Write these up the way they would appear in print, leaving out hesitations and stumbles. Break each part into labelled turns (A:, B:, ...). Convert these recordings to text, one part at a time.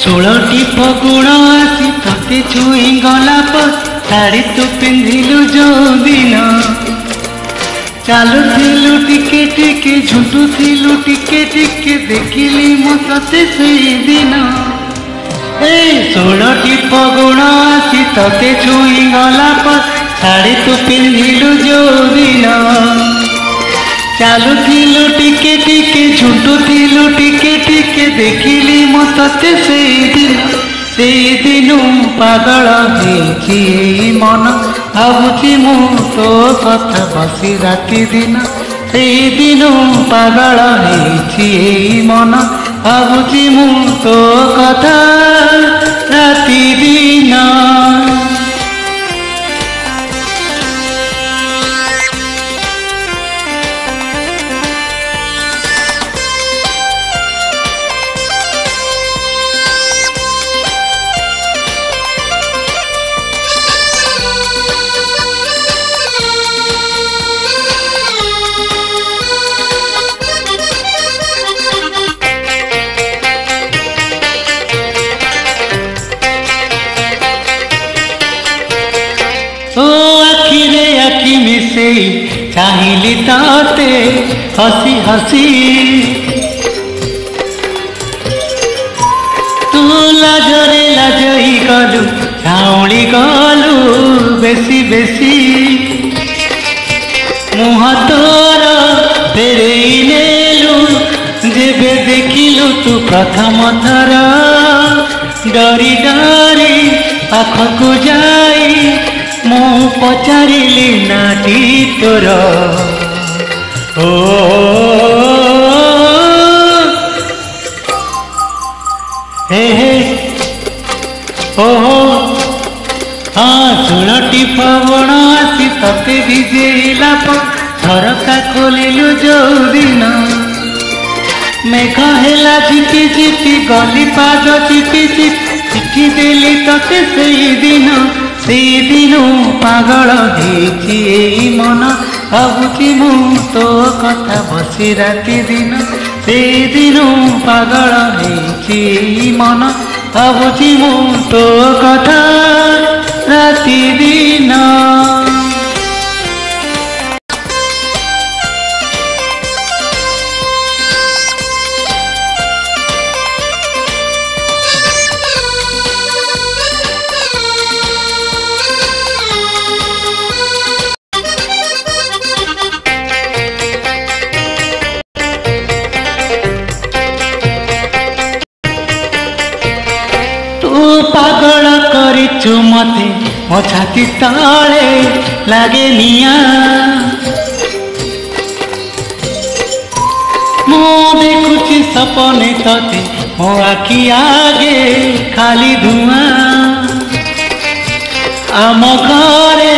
A: षोलटी फगुण आसी तते छुई गला पर शाड़ी तू पिंधिलु जो दिन चालुथिलु टिके टिके झुंटुथिलु टिके टिके देखिली मु तते सेई दिन ए 16टी फगुण आसी तते छुई गला पर शाड़ी तू पिंधिलु जो दिन चालुथिलु टिके टिके झुंटुथिलु टिके टिके देखिली मु तते सेई दिन पागल हेछि मन भावुची मु तो कथा बसी राति दिन सेई दिन पागल हेछि मन भावुची मु तो कथा राति दिन चाहिली ताते हसी हसी तू लाजरे लाजई गलु छाउली गलु बेसी बेसी मुह तोर फेरेई नेलु जेबे देखिलु तू प्रथम थर डरी डरी पाखकु जाई मु पचारिली नाटी तोर ओ हे हे ओ हाँ 16टी फगुण आसी तते भिजेला झरका खोलिलु जो दिन मेघ हेला झिपि झिपि गली पाद चिपि चिपि चिठी देली तते सेई दिन पागल हेछि मन भावुची मु तो कथा बसी राति दिन सेई दिन पागल हेछि मन भावुची मु तो कथा राति दिन पागल करिछु मते मो छाती तले लागे निया मो देखुची सपने तते मो आखि आगे खाली धुआं आम घरे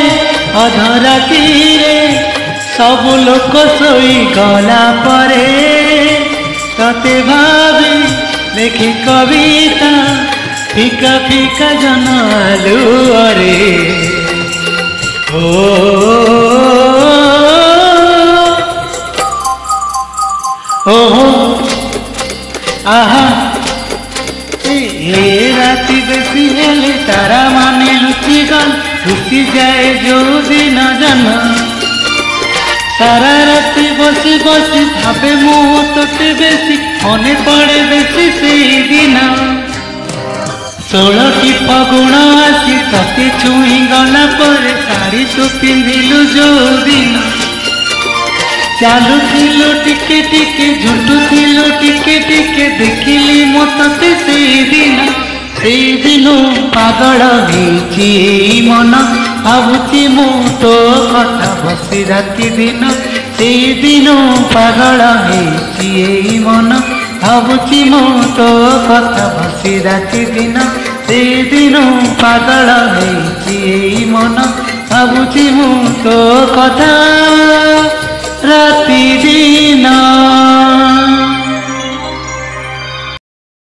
A: अधराती सब लोक सोई गला परे तते भाभी लेखी कविता फीका फीका जन आलू अरे ओ आहा ए राति बेसी हेले तारा माने लुचि गल लुचि जाए जो दिन जन सारा राति बसी बसी भावे मो तोते बेसी मने पड़े बेसी सेई दिन 16टी फगुण आसी तते छुई गला पर शाड़ी तू पिंधिलु जो दिन चालुथिलु टिके टिके झुंटुथिलु टिके टिके देखिली मो तते सेई दिन पागल हेछि मन भावुची मु तो कथा बसी राति दिन सेई दिन पागल हेछि मन भावुची मु तो कथा बसी राति दिन सेई दिन पागल हेछि मन भावुची मु तो कथा